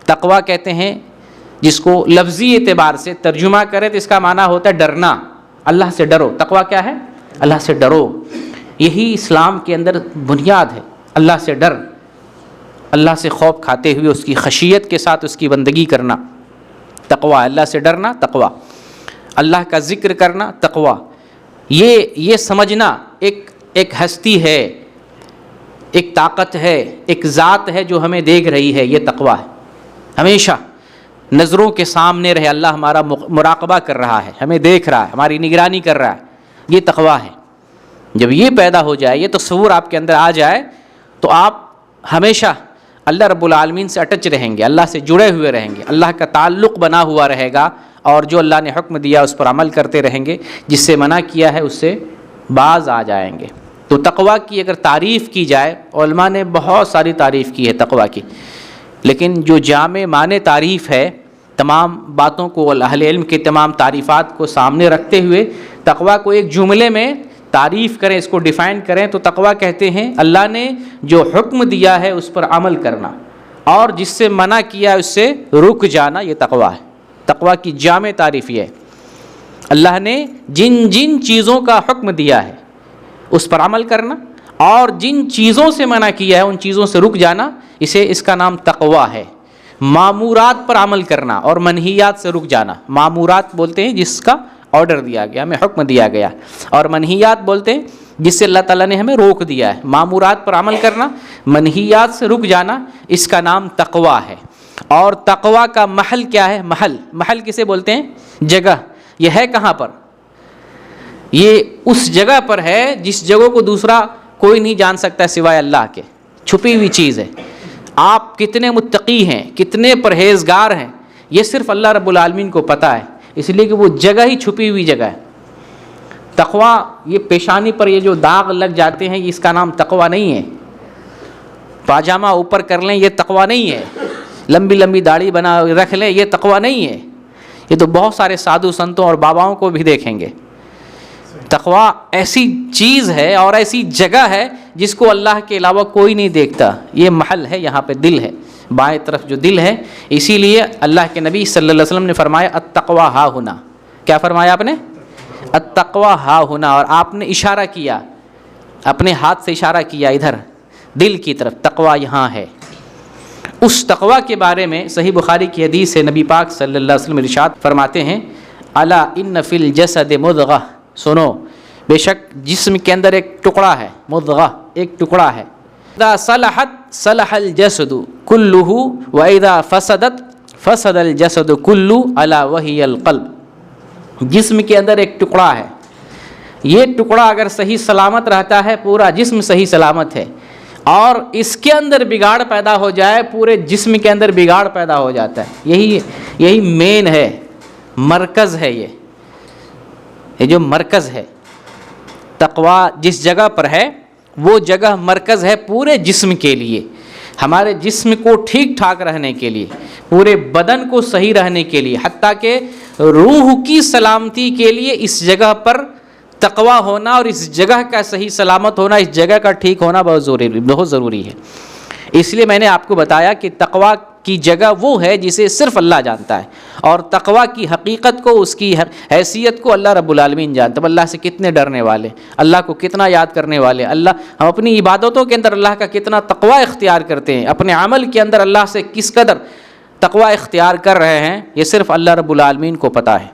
تقویٰ کہتے ہیں جس کو لفظی اعتبار سے ترجمہ کرے تو اس کا معنی ہوتا ہے ڈرنا، اللہ سے ڈرو۔ تقویٰ کیا ہے؟ اللہ سے ڈرو۔ یہی اسلام کے اندر بنیاد ہے، اللہ سے ڈر، اللہ سے خوف کھاتے ہوئے اس کی خشیت کے ساتھ اس کی بندگی کرنا، تقویٰ۔ اللہ سے ڈرنا تقویٰ، اللہ کا ذکر کرنا تقویٰ، یہ سمجھنا ایک ہستی ہے، ایک طاقت ہے، ایک ذات ہے جو ہمیں دیکھ رہی ہے، یہ تقویٰ ہے۔ ہمیشہ نظروں کے سامنے رہے، اللہ ہمارا مراقبہ کر رہا ہے، ہمیں دیکھ رہا ہے، ہماری نگرانی کر رہا ہے، یہ تقویٰ ہے۔ جب یہ پیدا ہو جائے، یہ تصور آپ کے اندر آ جائے، تو آپ ہمیشہ اللہ رب العالمین سے اٹچ رہیں گے، اللہ سے جڑے ہوئے رہیں گے، اللہ کا تعلق بنا ہوا رہے گا، اور جو اللہ نے حکم دیا اس پر عمل کرتے رہیں گے، جس سے منع کیا ہے اس سے باز آ جائیں گے۔ تو تقویٰ کی اگر تعریف کی جائے، علماء نے بہت ساری تعریف کی ہے تقویٰ کی، لیکن جو جامع معنی تعریف ہے، تمام باتوں کو، اہل علم کے تمام تعریفات کو سامنے رکھتے ہوئے تقویٰ کو ایک جملے میں تعریف کریں، اس کو ڈیفائن کریں، تو تقویٰ کہتے ہیں اللہ نے جو حکم دیا ہے اس پر عمل کرنا، اور جس سے منع کیا ہے اس سے رک جانا، یہ تقویٰ ہے۔ تقویٰ کی جامع تعریف یہ ہے، اللہ نے جن جن چیزوں کا حکم دیا ہے اس پر عمل کرنا، اور جن چیزوں سے منع کیا ہے ان چیزوں سے رک جانا، اس کا نام تقویٰ ہے۔ مامورات پر عمل کرنا اور منہیات سے رک جانا، مامورات بولتے ہیں جس کا آرڈر دیا گیا، ہمیں حکم دیا گیا، اور منہیات بولتے ہیں جس سے اللہ تعالیٰ نے ہمیں روک دیا ہے۔ مامورات پر عمل کرنا، منہیات سے رک جانا، اس کا نام تقویٰ ہے۔ اور تقویٰ کا محل کیا ہے؟ محل کسے بولتے ہیں؟ جگہ۔ یہ ہے کہاں پر؟ یہ اس جگہ پر ہے جس جگہ کو دوسرا کوئی نہیں جان سکتا سوائے اللہ کے، چھپی ہوئی چیز ہے۔ آپ کتنے متقی ہیں، کتنے پرہیزگار ہیں، یہ صرف اللہ رب العالمین کو پتہ ہے، اس لیے کہ وہ جگہ ہی چھپی ہوئی جگہ ہے۔ تقویٰ، یہ پیشانی پر یہ جو داغ لگ جاتے ہیں، اس کا نام تقویٰ نہیں ہے۔ پاجامہ اوپر کر لیں، یہ تقویٰ نہیں ہے۔ لمبی لمبی داڑھی بنا رکھ لیں، یہ تقویٰ نہیں ہے۔ یہ تو بہت سارے سادھو سنتوں اور باباؤں کو بھی دیکھیں گے۔ تقویٰ ایسی چیز ہے اور ایسی جگہ ہے جس کو اللہ کے علاوہ کوئی نہیں دیکھتا، یہ محل ہے، یہاں پہ دل ہے، بائیں طرف جو دل ہے۔ اسی لیے اللہ کے نبی صلی اللہ علیہ وسلم نے فرمایا التقویٰ ہا ہنا۔ کیا فرمایا آپ نے؟ التقویٰ ہا ہنا، اور آپ نے اشارہ کیا، اپنے ہاتھ سے اشارہ کیا ادھر دل کی طرف، تقویٰ یہاں ہے۔ اس تقویٰ کے بارے میں صحیح بخاری کی حدیث سے نبی پاک صلی اللہ علیہ وسلم ارشاد فرماتے ہیں الا ان فی الجسد مضغہ، سنو بے شک جسم کے اندر ایک ٹکڑا ہے، مضغہ ایک ٹکڑا ہے، اذا صلحت صلح الجسد کلہ واذا فسدت فسد الجسد کلہ الا وہی القلب۔ جسم کے اندر ایک ٹکڑا ہے، یہ ٹکڑا اگر صحیح سلامت رہتا ہے پورا جسم صحیح سلامت ہے، اور اس کے اندر بگاڑ پیدا ہو جائے پورے جسم کے اندر بگاڑ پیدا ہو جاتا ہے۔ یہی مین ہے، مرکز ہے، یہ جو مرکز ہے تقویٰ جس جگہ پر ہے وہ جگہ مرکز ہے پورے جسم کے لیے، ہمارے جسم کو ٹھیک ٹھاک رہنے کے لیے، پورے بدن کو صحیح رہنے کے لیے، حتیٰ کہ روح کی سلامتی کے لیے اس جگہ پر تقویٰ ہونا اور اس جگہ کا صحیح سلامت ہونا، اس جگہ کا ٹھیک ہونا بہت ضروری ہے۔ اس لیے میں نے آپ کو بتایا کہ تقویٰ کی جگہ وہ ہے جسے صرف اللہ جانتا ہے، اور تقویٰ کی حقیقت کو، اس کی حیثیت کو اللہ رب العالمین جانتا ہے۔ اللہ سے کتنے ڈرنے والے، اللہ کو کتنا یاد کرنے والے، ہم اپنی عبادتوں کے اندر اللہ کا کتنا تقویٰ اختیار کرتے ہیں، اپنے عمل کے اندر اللہ سے کس قدر تقویٰ اختیار کر رہے ہیں، یہ صرف اللہ رب العالمین کو پتہ ہے۔